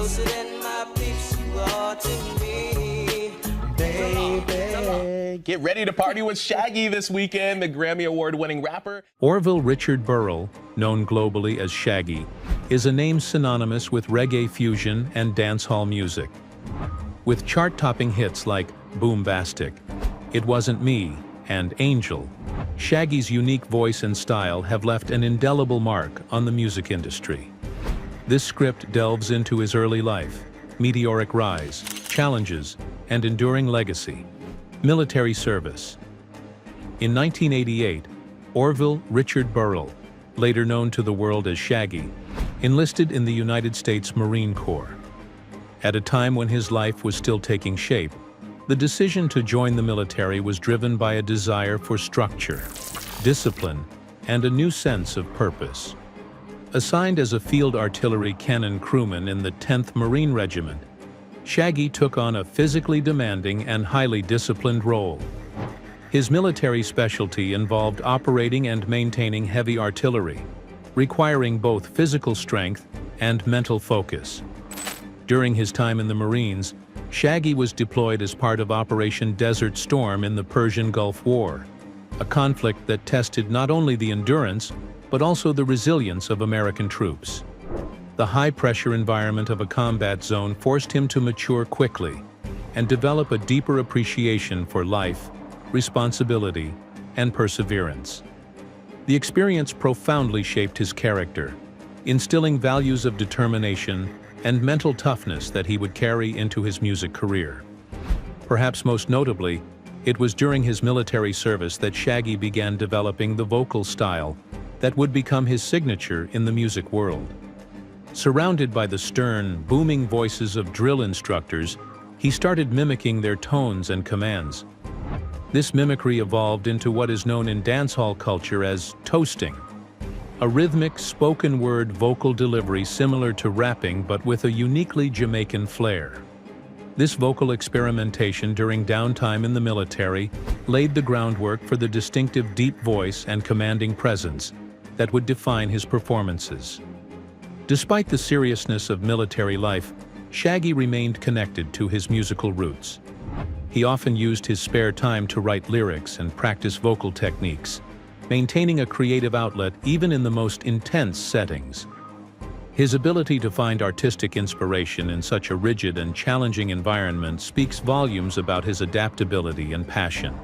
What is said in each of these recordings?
closer than my peeps you are to me. Baby. Get ready to party with Shaggy this weekend, the Grammy Award-winning rapper. Orville Richard Burrell, known globally as Shaggy, is a name synonymous with reggae fusion and dancehall music. With chart-topping hits like Boombastic, It Wasn't Me, and Angel, Shaggy's unique voice and style have left an indelible mark on the music industry. This script delves into his early life, meteoric rise, challenges, and enduring legacy. Military service. In 1988, Orville Richard Burrell, later known to the world as Shaggy, enlisted in the United States Marine Corps. At a time when his life was still taking shape, the decision to join the military was driven by a desire for structure, discipline, and a new sense of purpose. Assigned as a field artillery cannon crewman in the 10th Marine Regiment, Shaggy took on a physically demanding and highly disciplined role. His military specialty involved operating and maintaining heavy artillery, requiring both physical strength and mental focus. During his time in the Marines, Shaggy was deployed as part of Operation Desert Storm in the Persian Gulf War, a conflict that tested not only the endurance, but also the resilience of American troops. The high-pressure environment of a combat zone forced him to mature quickly and develop a deeper appreciation for life, responsibility, and perseverance. The experience profoundly shaped his character, instilling values of determination and mental toughness that he would carry into his music career. Perhaps most notably, it was during his military service that Shaggy began developing the vocal style that would become his signature in the music world. Surrounded by the stern, booming voices of drill instructors, he started mimicking their tones and commands. This mimicry evolved into what is known in dancehall culture as toasting, a rhythmic spoken-word vocal delivery similar to rapping but with a uniquely Jamaican flair. This vocal experimentation during downtime in the military laid the groundwork for the distinctive deep voice and commanding presence that would define his performances. Despite the seriousness of military life, Shaggy remained connected to his musical roots. He often used his spare time to write lyrics and practice vocal techniques, maintaining a creative outlet even in the most intense settings. His ability to find artistic inspiration in such a rigid and challenging environment speaks volumes about his adaptability and passion.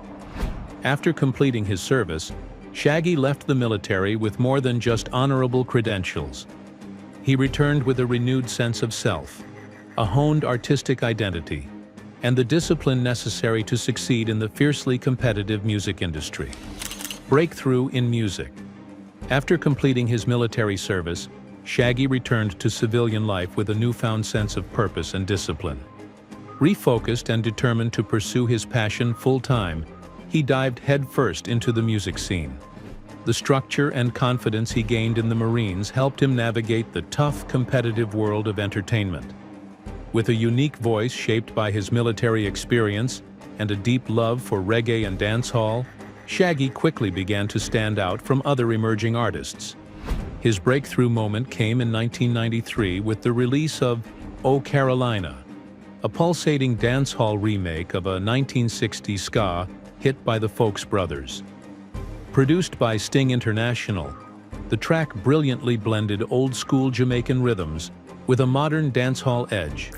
After completing his service, Shaggy left the military with more than just honorable credentials. He returned with a renewed sense of self, a honed artistic identity, and the discipline necessary to succeed in the fiercely competitive music industry. Breakthrough in music. After completing his military service, Shaggy returned to civilian life with a newfound sense of purpose and discipline. Refocused and determined to pursue his passion full-time, he dived headfirst into the music scene. The structure and confidence he gained in the Marines helped him navigate the tough, competitive world of entertainment. With a unique voice shaped by his military experience and a deep love for reggae and dancehall, Shaggy quickly began to stand out from other emerging artists. His breakthrough moment came in 1993 with the release of "Oh Carolina," a pulsating dancehall remake of a 1960s ska hit by the Folks Brothers. Produced by Sting International, the track brilliantly blended old-school Jamaican rhythms with a modern dancehall edge.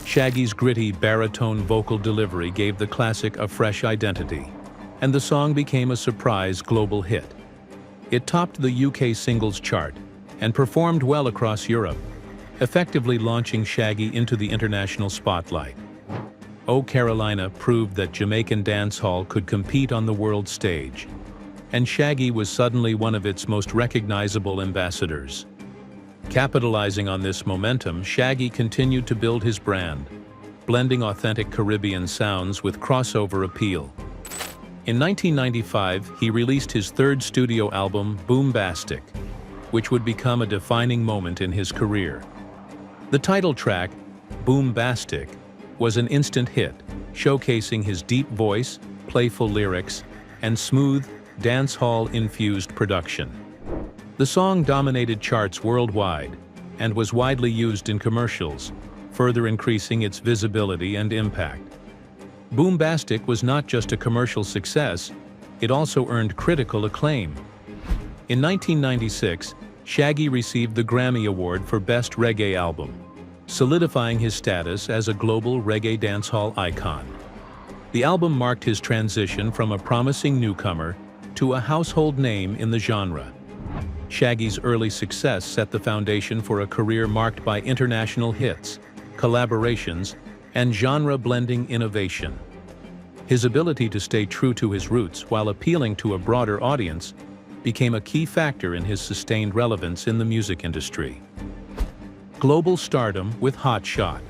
Shaggy's gritty baritone vocal delivery gave the classic a fresh identity, and the song became a surprise global hit. It topped the UK singles chart and performed well across Europe, effectively launching Shaggy into the international spotlight. "Oh Carolina" proved that Jamaican dancehall could compete on the world stage, and Shaggy was suddenly one of its most recognizable ambassadors. Capitalizing on this momentum, Shaggy continued to build his brand, blending authentic Caribbean sounds with crossover appeal. In 1995, he released his third studio album, Boombastic, which would become a defining moment in his career. The title track, Boombastic, was an instant hit, showcasing his deep voice, playful lyrics, and smooth, dancehall-infused production. The song dominated charts worldwide, and was widely used in commercials, further increasing its visibility and impact. Boombastic was not just a commercial success, it also earned critical acclaim. In 1996, Shaggy received the Grammy Award for Best Reggae Album, solidifying his status as a global reggae dancehall icon. The album marked his transition from a promising newcomer to a household name in the genre. Shaggy's early success set the foundation for a career marked by international hits, collaborations, and genre-blending innovation. His ability to stay true to his roots while appealing to a broader audience became a key factor in his sustained relevance in the music industry. Global stardom with Hot Shot.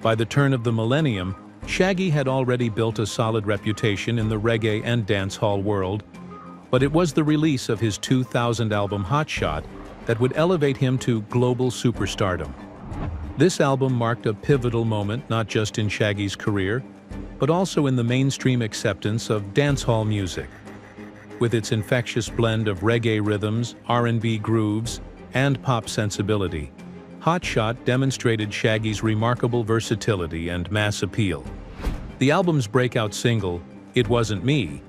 By the turn of the millennium, Shaggy had already built a solid reputation in the reggae and dancehall world, but it was the release of his 2000 album Hot Shot that would elevate him to global superstardom. This album marked a pivotal moment not just in Shaggy's career, but also in the mainstream acceptance of dancehall music. With its infectious blend of reggae rhythms, R&B grooves, and pop sensibility, Hot Shot demonstrated Shaggy's remarkable versatility and mass appeal. The album's breakout single, It Wasn't Me,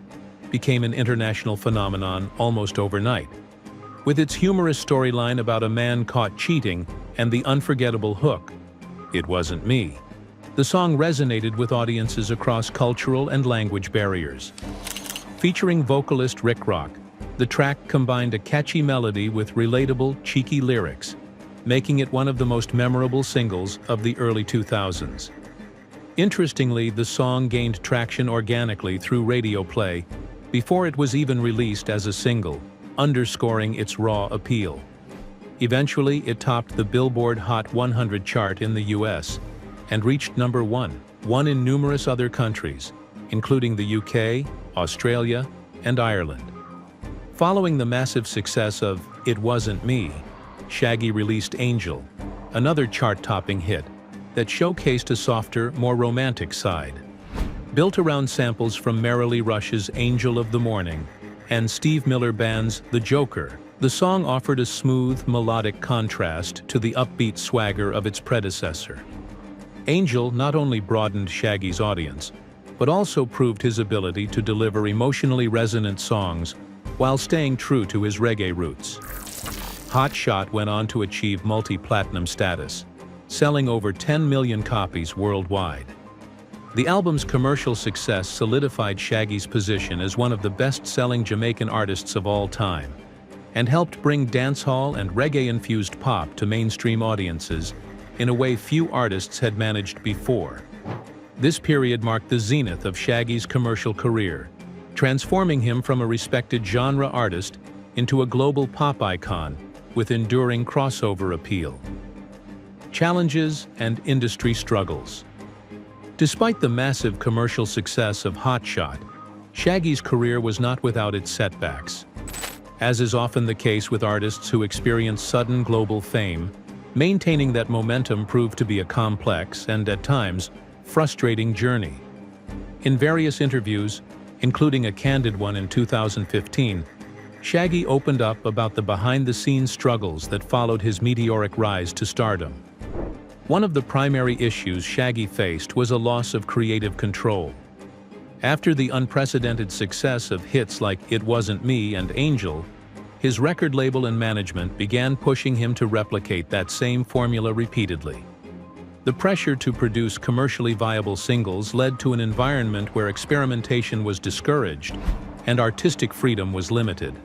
became an international phenomenon almost overnight. With its humorous storyline about a man caught cheating and the unforgettable hook, It Wasn't Me, the song resonated with audiences across cultural and language barriers. Featuring vocalist Rick Rock, the track combined a catchy melody with relatable, cheeky lyrics, making it one of the most memorable singles of the early 2000s. Interestingly, the song gained traction organically through radio play before it was even released as a single, underscoring its raw appeal. Eventually, it topped the Billboard Hot 100 chart in the US and reached number one in numerous other countries, including the UK, Australia, and Ireland. Following the massive success of It Wasn't Me, Shaggy released Angel, another chart-topping hit that showcased a softer, more romantic side. Built around samples from Merrily Rush's Angel of the Morning and Steve Miller Band's The Joker, the song offered a smooth, melodic contrast to the upbeat swagger of its predecessor. Angel not only broadened Shaggy's audience, but also proved his ability to deliver emotionally resonant songs while staying true to his reggae roots. Hot Shot went on to achieve multi-platinum status, selling over 10 million copies worldwide. The album's commercial success solidified Shaggy's position as one of the best-selling Jamaican artists of all time, and helped bring dancehall and reggae-infused pop to mainstream audiences in a way few artists had managed before. This period marked the zenith of Shaggy's commercial career, transforming him from a respected genre artist into a global pop icon with enduring crossover appeal. Challenges and industry struggles. Despite the massive commercial success of Hot Shot, Shaggy's career was not without its setbacks. As is often the case with artists who experience sudden global fame, maintaining that momentum proved to be a complex and, at times, frustrating journey. In various interviews, including a candid one in 2015, Shaggy opened up about the behind-the-scenes struggles that followed his meteoric rise to stardom. One of the primary issues Shaggy faced was a loss of creative control. After the unprecedented success of hits like It Wasn't Me and Angel, his record label and management began pushing him to replicate that same formula repeatedly. The pressure to produce commercially viable singles led to an environment where experimentation was discouraged and artistic freedom was limited.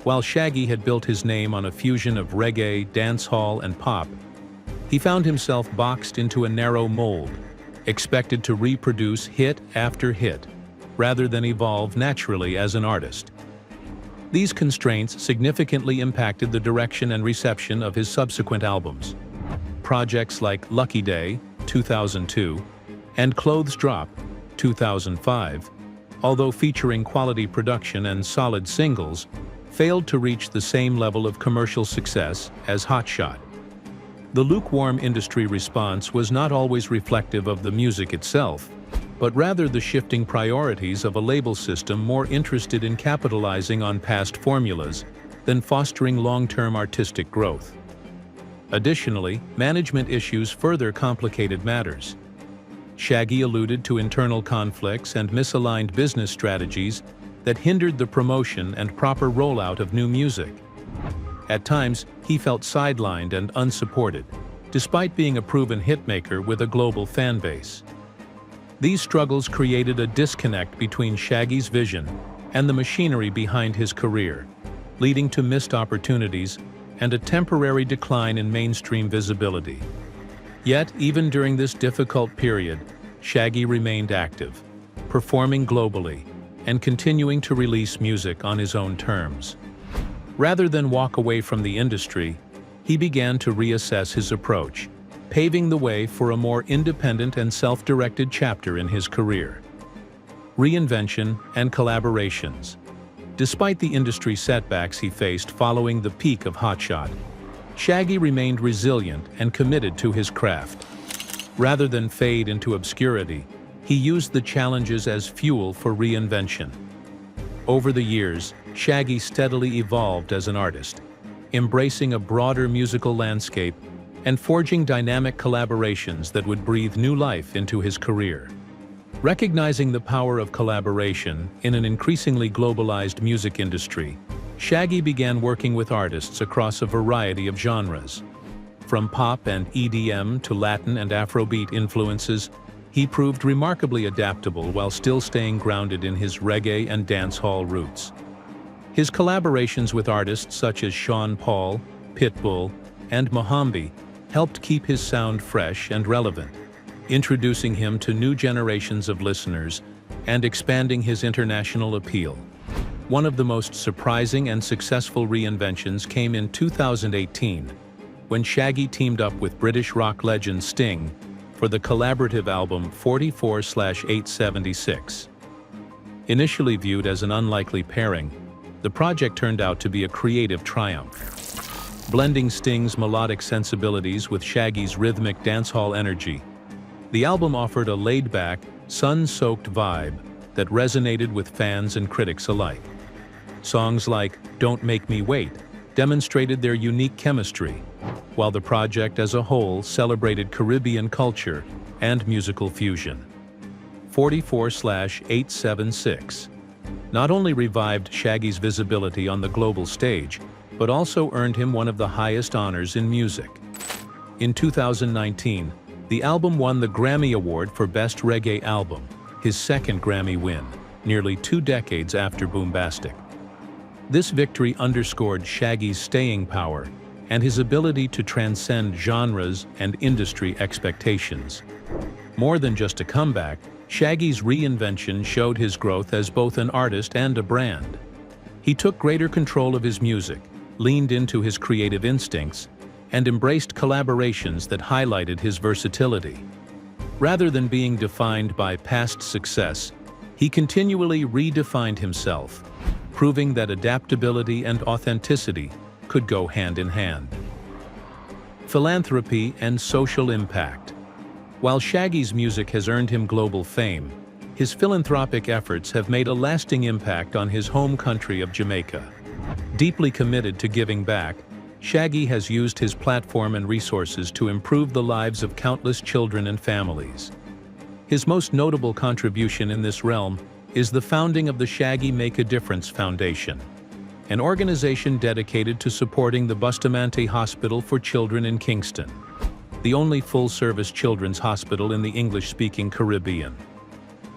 While Shaggy had built his name on a fusion of reggae, dancehall, and pop, he found himself boxed into a narrow mold, expected to reproduce hit after hit, rather than evolve naturally as an artist. These constraints significantly impacted the direction and reception of his subsequent albums. Projects like Lucky Day, 2002, and Clothes Drop, 2005, although featuring quality production and solid singles, failed to reach the same level of commercial success as Hot Shot. The lukewarm industry response was not always reflective of the music itself, but rather the shifting priorities of a label system more interested in capitalizing on past formulas than fostering long-term artistic growth. Additionally, management issues further complicated matters. Shaggy alluded to internal conflicts and misaligned business strategies that hindered the promotion and proper rollout of new music. At times, he felt sidelined and unsupported, despite being a proven hitmaker with a global fan base. These struggles created a disconnect between Shaggy's vision and the machinery behind his career, leading to missed opportunities and a temporary decline in mainstream visibility. Yet, even during this difficult period, Shaggy remained active, performing globally and continuing to release music on his own terms. Rather than walk away from the industry, he began to reassess his approach, paving the way for a more independent and self-directed chapter in his career. Reinvention and collaborations. Despite the industry setbacks he faced following the peak of Hotshot, Shaggy remained resilient and committed to his craft. Rather than fade into obscurity, he used the challenges as fuel for reinvention. Over the years, Shaggy steadily evolved as an artist, embracing a broader musical landscape and forging dynamic collaborations that would breathe new life into his career. Recognizing the power of collaboration in an increasingly globalized music industry, Shaggy began working with artists across a variety of genres. From pop and EDM to Latin and Afrobeat influences, he proved remarkably adaptable while still staying grounded in his reggae and dancehall roots. His collaborations with artists such as Sean Paul, Pitbull, and Mohambi helped keep his sound fresh and relevant, introducing him to new generations of listeners and expanding his international appeal. One of the most surprising and successful reinventions came in 2018, when Shaggy teamed up with British rock legend Sting for the collaborative album 44/876. Initially viewed as an unlikely pairing, the project turned out to be a creative triumph. Blending Sting's melodic sensibilities with Shaggy's rhythmic dancehall energy, the album offered a laid-back, sun-soaked vibe that resonated with fans and critics alike. Songs like Don't Make Me Wait demonstrated their unique chemistry, while the project as a whole celebrated Caribbean culture and musical fusion. 44/876 not only revived Shaggy's visibility on the global stage, but also earned him one of the highest honors in music. In 2019, the album won the Grammy Award for Best Reggae Album, his second Grammy win, nearly 2 decades after Boombastic. This victory underscored Shaggy's staying power and his ability to transcend genres and industry expectations. More than just a comeback, Shaggy's reinvention showed his growth as both an artist and a brand. He took greater control of his music, leaned into his creative instincts, and embraced collaborations that highlighted his versatility. Rather than being defined by past success, he continually redefined himself, proving that adaptability and authenticity could go hand in hand. Philanthropy and social impact. While Shaggy's music has earned him global fame, his philanthropic efforts have made a lasting impact on his home country of Jamaica. Deeply committed to giving back, Shaggy has used his platform and resources to improve the lives of countless children and families. His most notable contribution in this realm is the founding of the Shaggy Make a Difference Foundation, an organization dedicated to supporting the Bustamante Hospital for Children in Kingston, the only full-service children's hospital in the English-speaking Caribbean.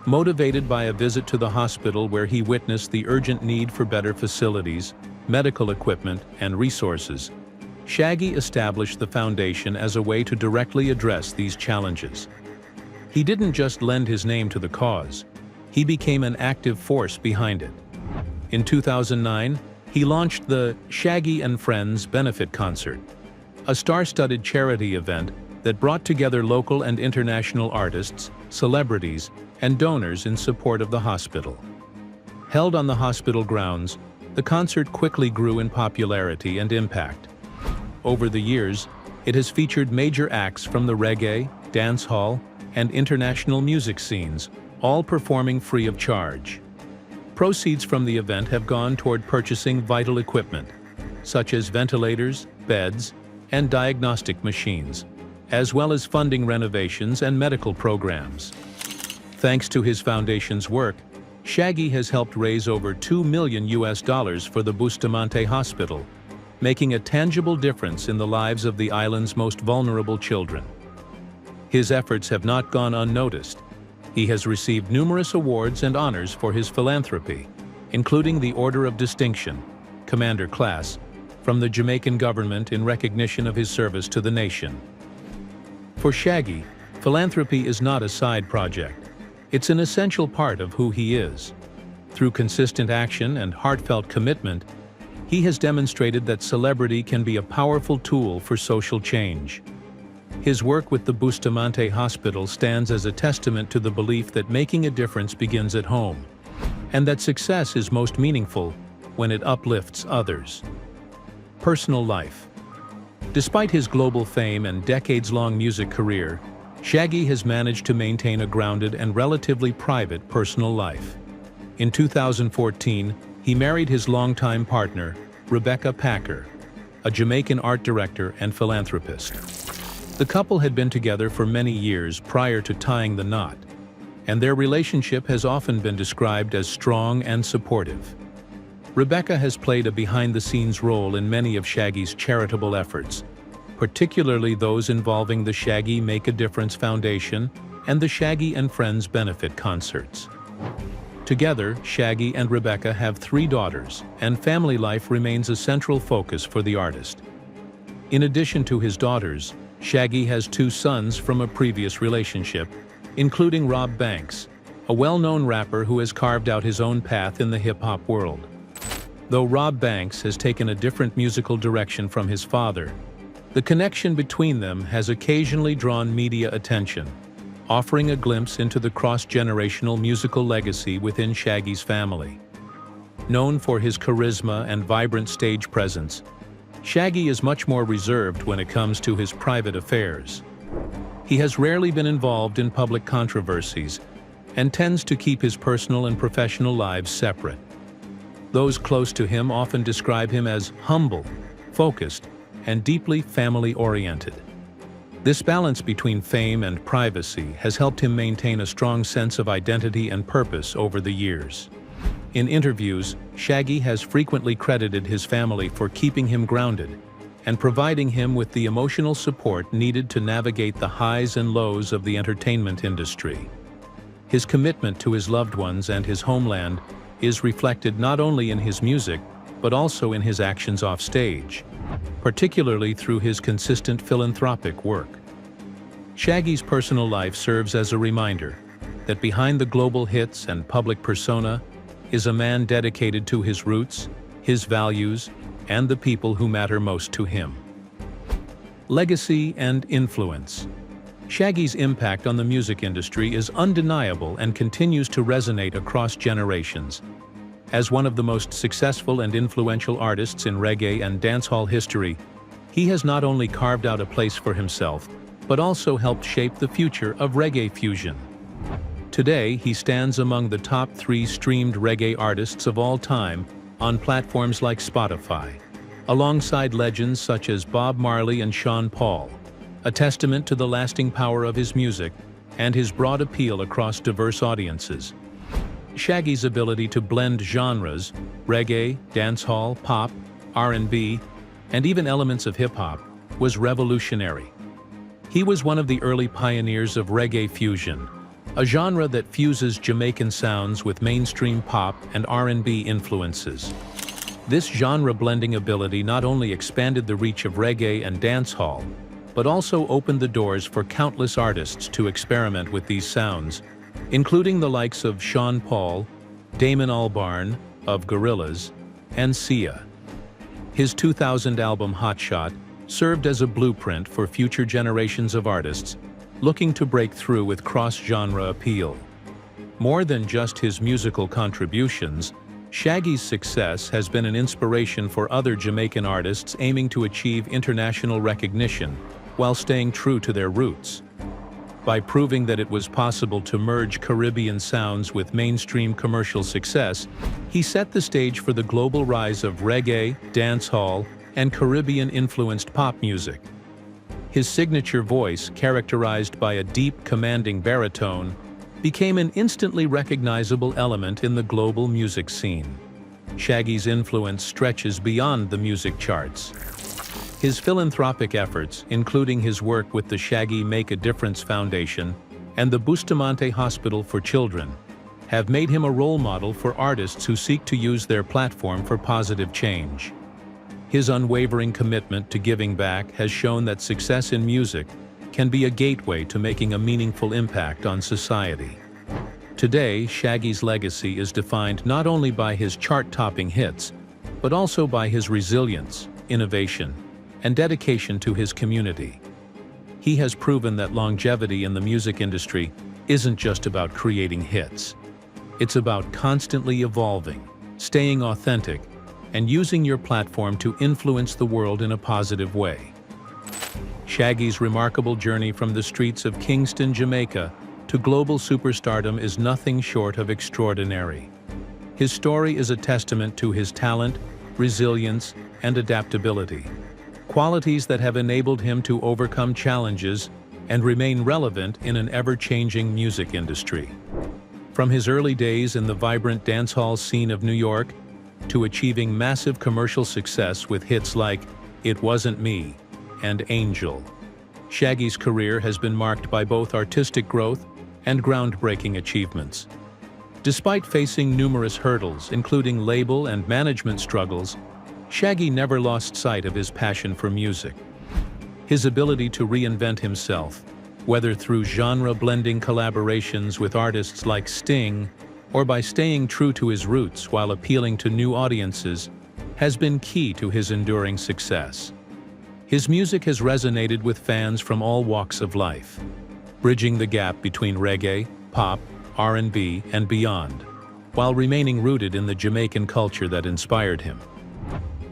Motivated by a visit to the hospital where he witnessed the urgent need for better facilities, medical equipment, and resources, Shaggy established the foundation as a way to directly address these challenges. He didn't just lend his name to the cause, he became an active force behind it. In 2009, he launched the Shaggy and Friends Benefit Concert, a star-studded charity event that brought together local and international artists, celebrities, and donors in support of the hospital. Held on the hospital grounds, the concert quickly grew in popularity and impact. Over the years, it has featured major acts from the reggae, dancehall, and international music scenes, all performing free of charge. Proceeds from the event have gone toward purchasing vital equipment, such as ventilators, beds, and diagnostic machines, as well as funding renovations and medical programs. Thanks to his foundation's work, Shaggy has helped raise over $2 million for the Bustamante Hospital, making a tangible difference in the lives of the island's most vulnerable children. His efforts have not gone unnoticed. He has received numerous awards and honors for his philanthropy, including the Order of Distinction, Commander Class, from the Jamaican government in recognition of his service to the nation. For Shaggy, philanthropy is not a side project. It's an essential part of who he is. Through consistent action and heartfelt commitment, he has demonstrated that celebrity can be a powerful tool for social change. His work with the Bustamante Hospital stands as a testament to the belief that making a difference begins at home, and that success is most meaningful when it uplifts others. Personal life. Despite his global fame and decades-long music career, Shaggy has managed to maintain a grounded and relatively private personal life. In 2014, he married his longtime partner, Rebecca Packer, a Jamaican art director and philanthropist. The couple had been together for many years prior to tying the knot, and their relationship has often been described as strong and supportive. Rebecca has played a behind-the-scenes role in many of Shaggy's charitable efforts, particularly those involving the Shaggy Make a Difference Foundation and the Shaggy and Friends benefit concerts. Together, Shaggy and Rebecca have 3 daughters, and family life remains a central focus for the artist. In addition to his daughters, Shaggy has 2 sons from a previous relationship, including Rob Banks, a well-known rapper who has carved out his own path in the hip-hop world. Though Rob Banks has taken a different musical direction from his father, the connection between them has occasionally drawn media attention, offering a glimpse into the cross-generational musical legacy within Shaggy's family. Known for his charisma and vibrant stage presence, Shaggy is much more reserved when it comes to his private affairs. He has rarely been involved in public controversies and tends to keep his personal and professional lives separate. Those close to him often describe him as humble, focused, and deeply family-oriented. This balance between fame and privacy has helped him maintain a strong sense of identity and purpose over the years. In interviews, Shaggy has frequently credited his family for keeping him grounded and providing him with the emotional support needed to navigate the highs and lows of the entertainment industry. His commitment to his loved ones and his homeland is reflected not only in his music, but also in his actions off stage, particularly through his consistent philanthropic work. Shaggy's personal life serves as a reminder that behind the global hits and public persona is a man dedicated to his roots, his values, and the people who matter most to him. Legacy and influence. Shaggy's impact on the music industry is undeniable and continues to resonate across generations. As one of the most successful and influential artists in reggae and dancehall history, he has not only carved out a place for himself, but also helped shape the future of reggae fusion. Today, he stands among the top 3 streamed reggae artists of all time on platforms like Spotify, alongside legends such as Bob Marley and Sean Paul, a testament to the lasting power of his music and his broad appeal across diverse audiences. Shaggy's ability to blend genres, reggae, dancehall, pop, R&B, and even elements of hip-hop, was revolutionary. He was one of the early pioneers of reggae fusion, a genre that fuses Jamaican sounds with mainstream pop and R&B influences. This genre-blending ability not only expanded the reach of reggae and dancehall, but also opened the doors for countless artists to experiment with these sounds, including the likes of Sean Paul, Damon Albarn of Gorillaz, and Sia. His 2000 album Hot Shot served as a blueprint for future generations of artists looking to break through with cross-genre appeal. More than just his musical contributions, Shaggy's success has been an inspiration for other Jamaican artists aiming to achieve international recognition while staying true to their roots. By proving that it was possible to merge Caribbean sounds with mainstream commercial success, he set the stage for the global rise of reggae, dancehall, and Caribbean-influenced pop music. His signature voice, characterized by a deep, commanding baritone, became an instantly recognizable element in the global music scene. Shaggy's influence stretches beyond the music charts. His philanthropic efforts, including his work with the Shaggy Make a Difference Foundation and the Bustamante Hospital for Children, have made him a role model for artists who seek to use their platform for positive change. His unwavering commitment to giving back has shown that success in music can be a gateway to making a meaningful impact on society. Today, Shaggy's legacy is defined not only by his chart-topping hits, but also by his resilience, innovation, and dedication to his community. He has proven that longevity in the music industry isn't just about creating hits. It's about constantly evolving, staying authentic, and using your platform to influence the world in a positive way. Shaggy's remarkable journey from the streets of Kingston, Jamaica, to global superstardom is nothing short of extraordinary. His story is a testament to his talent, resilience, and adaptability, qualities that have enabled him to overcome challenges and remain relevant in an ever-changing music industry. From his early days in the vibrant dancehall scene of New York to achieving massive commercial success with hits like It Wasn't Me and Angel, Shaggy's career has been marked by both artistic growth and groundbreaking achievements. Despite facing numerous hurdles, including label and management struggles, Shaggy never lost sight of his passion for music. His ability to reinvent himself, whether through genre-blending collaborations with artists like Sting or by staying true to his roots while appealing to new audiences, has been key to his enduring success. His music has resonated with fans from all walks of life, bridging the gap between reggae, pop, R&B, and beyond, while remaining rooted in the Jamaican culture that inspired him.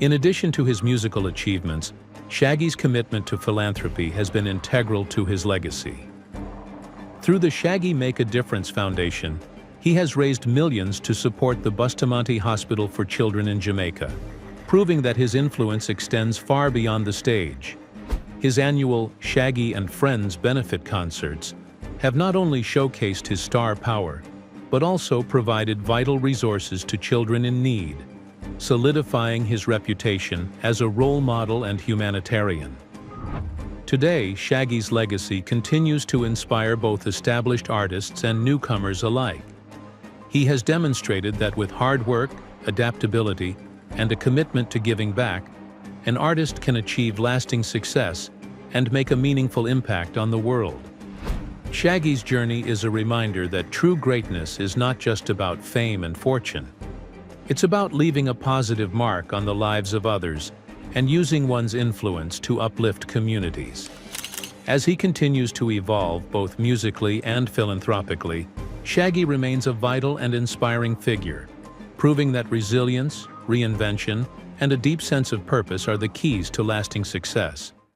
In addition to his musical achievements, Shaggy's commitment to philanthropy has been integral to his legacy. Through the Shaggy Make a Difference Foundation, he has raised millions to support the Bustamante Hospital for Children in Jamaica, proving that his influence extends far beyond the stage. His annual Shaggy and Friends benefit concerts have not only showcased his star power, but also provided vital resources to children in need, solidifying his reputation as a role model and humanitarian. Today, Shaggy's legacy continues to inspire both established artists and newcomers alike. He has demonstrated that with hard work, adaptability, and a commitment to giving back, an artist can achieve lasting success and make a meaningful impact on the world. Shaggy's journey is a reminder that true greatness is not just about fame and fortune. It's about leaving a positive mark on the lives of others and using one's influence to uplift communities. As he continues to evolve both musically and philanthropically, Shaggy remains a vital and inspiring figure, proving that resilience, reinvention, and a deep sense of purpose are the keys to lasting success.